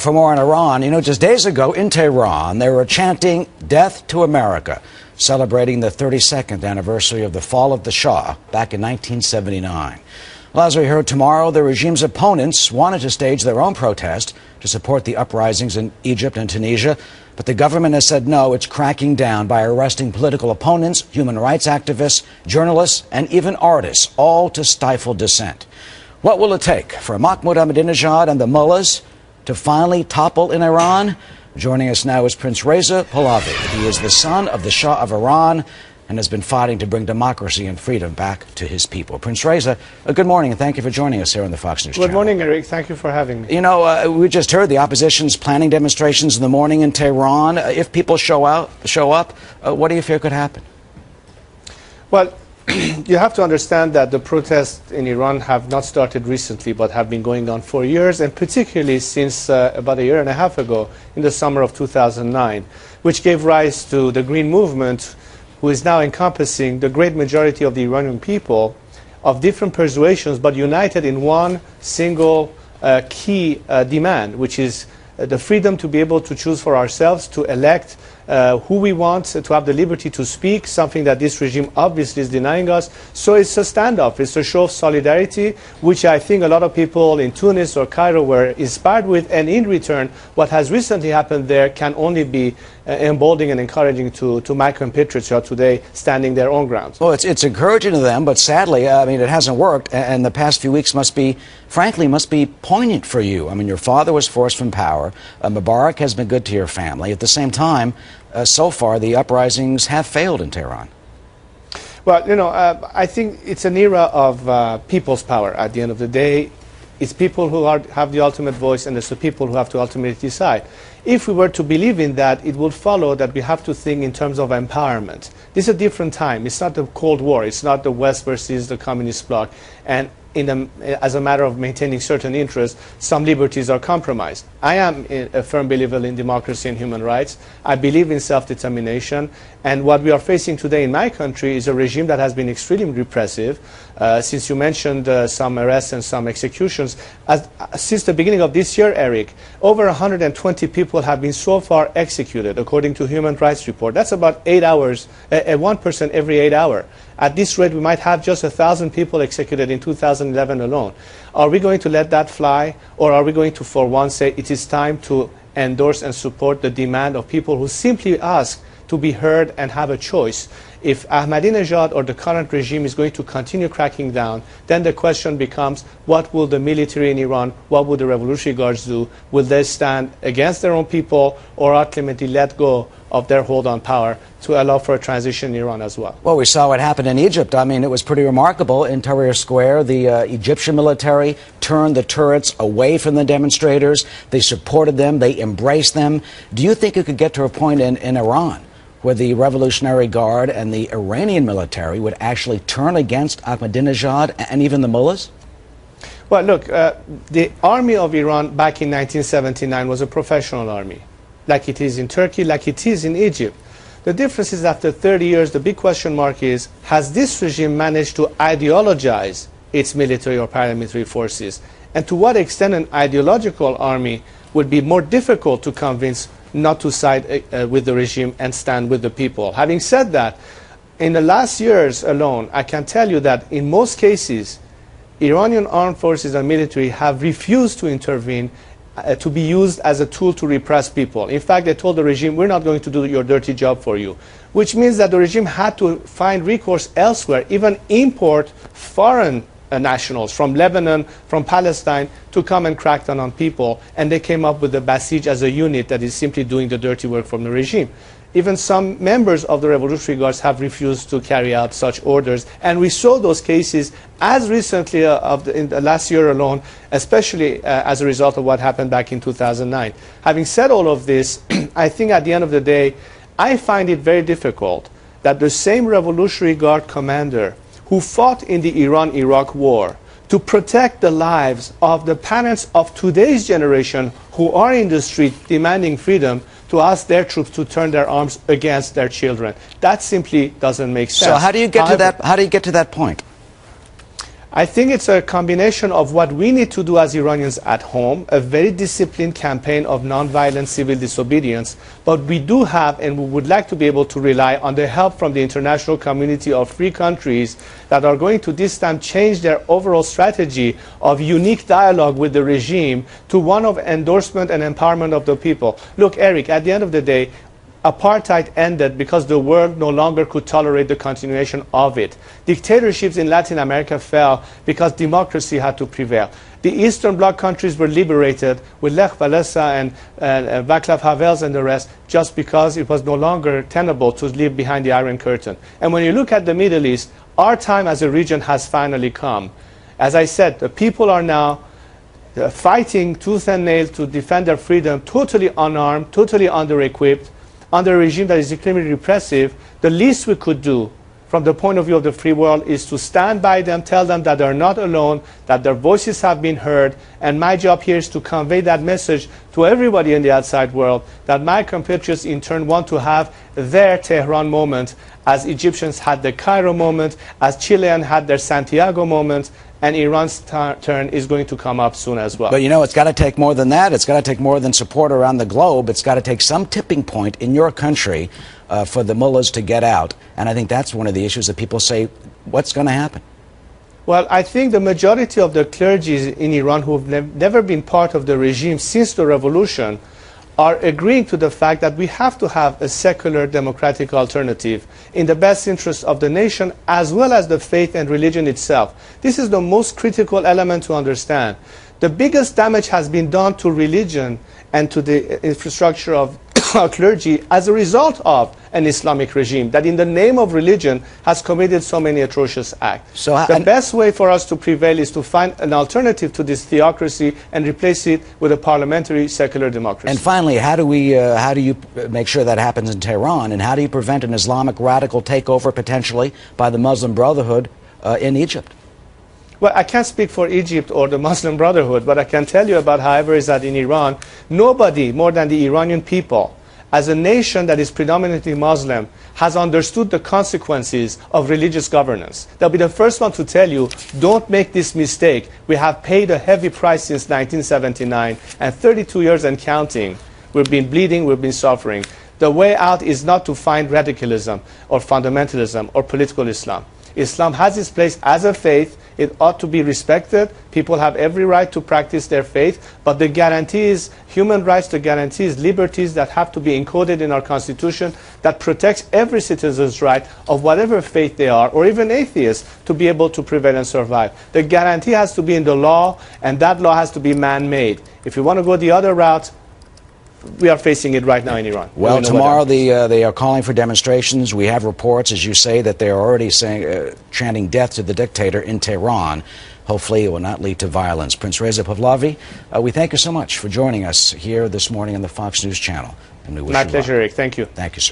for more on Iran. You know, just days ago in Tehran, they were chanting "Death to America," celebrating the 32nd anniversary of the fall of the Shah back in 1979. Well, as we heard, tomorrow the regime's opponents wanted to stage their own protest to support the uprisings in Egypt and Tunisia, but the government has said no, it's cracking down by arresting political opponents, human rights activists, journalists, and even artists, all to stifle dissent. What will it take for Mahmoud Ahmadinejad and the mullahs to finally topple in Iran? Joining us now is Prince Reza Pahlavi. He is the son of the Shah of Iran and has been fighting to bring democracy and freedom back to his people. Prince Reza, good morning, and thank you for joining us here on the Fox News Channel. Good morning, Eric. Thank you for having me. You know, we just heard the opposition's planning demonstrations in the morning in Tehran. If people show up, what do you fear could happen? Well, you have to understand that the protests in Iran have not started recently, but have been going on for years, and particularly since about a year and a half ago, in the summer of 2009, which gave rise to the Green Movement, who is now encompassing the great majority of the Iranian people of different persuasions, but united in one single key demand, which is the freedom to be able to choose for ourselves, to elect who we want, to have the liberty to speak, something that this regime obviously is denying us. So it's a standoff, it's a show of solidarity, which I think a lot of people in Tunis or Cairo were inspired with, and in return, what has recently happened there can only be emboldening and encouraging to my compatriots who are today standing their own ground. Well, it's encouraging to them, but sadly, I mean, it hasn't worked, and the past few weeks must be poignant for you. I mean, your father was forced from power. Mubarak has been good to your family. At the same time, so far, the uprisings have failed in Tehran. Well, you know, I think it's an era of people's power. At the end of the day, it's people who have the ultimate voice, and it's the people who have to ultimately decide. If we were to believe in that, it would follow that we have to think in terms of empowerment. This is a different time. It's not the Cold War. It's not the West versus the communist bloc. And as a matter of maintaining certain interests, some liberties are compromised. I am a firm believer in democracy and human rights. I believe in self-determination. And what we are facing today in my country is a regime that has been extremely repressive. Since you mentioned some arrests and some executions, since the beginning of this year, Eric, over 120 people have been so far executed, according to Human Rights Report. That's about 8 hours, 1% every 8 hours. At this rate, we might have just 1,000 people executed in 2011 alone. Are we going to let that fly, or are we going to, for once, say it is time to endorse and support the demand of people who simply ask to be heard and have a choice? If Ahmadinejad or the current regime is going to continue cracking down, then the question becomes, what will the military in Iran, what will the Revolutionary Guards do? Will they stand against their own people, or ultimately let go of their hold on power to allow for a transition in Iran as well? Well, we saw what happened in Egypt. I mean, it was pretty remarkable. In Tahrir Square, the Egyptian military turned the turrets away from the demonstrators. They supported them. They embraced them. Do you think it could get to a point in Iran where the Revolutionary Guard and the Iranian military would actually turn against Ahmadinejad and even the mullahs? Well, look, the army of Iran back in 1979 was a professional army, like it is in Turkey, like it is in Egypt. The difference is, after 30 years, the big question mark is, has this regime managed to ideologize its military or paramilitary forces? And to what extent an ideological army would be more difficult to convince not to side with the regime and stand with the people. Having said that, in the last years alone, I can tell you that in most cases, Iranian armed forces and military have refused to intervene to be used as a tool to repress people. In fact, they told the regime, we're not going to do your dirty job for you, which means that the regime had to find recourse elsewhere, even import foreign nationals from Lebanon, from Palestine, to come and crack down on people. And they came up with the Basij as a unit that is simply doing the dirty work from the regime. Even some members of the Revolutionary Guards have refused to carry out such orders. And we saw those cases as recently in the last year alone, especially as a result of what happened back in 2009. Having said all of this, I think at the end of the day, I find it very difficult that the same Revolutionary Guard commander who fought in the Iran-Iraq war to protect the lives of the parents of today's generation who are in the street demanding freedom, to ask their troops to turn their arms against their children. That simply doesn't make sense. So how do you get to that? How do you get to that point? I think it's a combination of what we need to do as Iranians at home, a very disciplined campaign of nonviolent civil disobedience, but we do have and we would like to be able to rely on the help from the international community of free countries that are going to this time change their overall strategy of unique dialogue with the regime to one of endorsement and empowerment of the people. Look, Eric, at the end of the day, apartheid ended because the world no longer could tolerate the continuation of it. Dictatorships in Latin America fell because democracy had to prevail. The Eastern Bloc countries were liberated with Lech Walesa and Václav Havels and the rest just because it was no longer tenable to live behind the Iron Curtain. And when you look at the Middle East, our time as a region has finally come. As I said, the people are now fighting tooth and nail to defend their freedom, totally unarmed, totally under-equipped, under a regime that is extremely repressive. The least we could do from the point of view of the free world is to stand by them, tell them that they're not alone, that their voices have been heard, and my job here is to convey that message to everybody in the outside world, that my compatriots in turn want to have their Tehran moment, as Egyptians had the Cairo moment, as Chileans had their Santiago moment, and Iran's turn is going to come up soon as well. But you know, it's got to take more than that. It's got to take more than support around the globe. It's got to take some tipping point in your country for the mullahs to get out. And I think that's one of the issues that people say, what's going to happen? Well, I think the majority of the clergy in Iran who have never been part of the regime since the revolution are agreeing to the fact that we have to have a secular democratic alternative in the best interest of the nation as well as the faith and religion itself. This is the most critical element to understand. The biggest damage has been done to religion and to the infrastructure of clergy as a result of an Islamic regime that in the name of religion has committed so many atrocious acts. So the best way for us to prevail is to find an alternative to this theocracy and replace it with a parliamentary secular democracy. And finally, how do you make sure that happens in Tehran, and how do you prevent an Islamic radical takeover potentially by the Muslim Brotherhood in Egypt? Well, I can't speak for Egypt or the Muslim Brotherhood, but I can tell you about, however, is that in Iran, nobody more than the Iranian people, as a nation that is predominantly Muslim, has understood the consequences of religious governance. They'll be the first one to tell you, don't make this mistake. We have paid a heavy price since 1979, and 32 years and counting. We've been bleeding, we've been suffering. The way out is not to find radicalism or fundamentalism or political Islam. Islam has its place as a faith. It ought to be respected. People have every right to practice their faith, but the guarantees, human rights, the guarantees, liberties that have to be encoded in our Constitution that protects every citizen's right of whatever faith they are, or even atheists, to be able to prevail and survive. The guarantee has to be in the law, and that law has to be man-made. If you want to go the other route, we are facing it right now in Iran. Well, tomorrow they are calling for demonstrations. We have reports, as you say, that they are already saying, chanting death to the dictator in Tehran. Hopefully it will not lead to violence. Prince Reza Pahlavi, we thank you so much for joining us here this morning on the Fox News Channel. And we wish My pleasure, Eric. Thank you. Thank you, sir.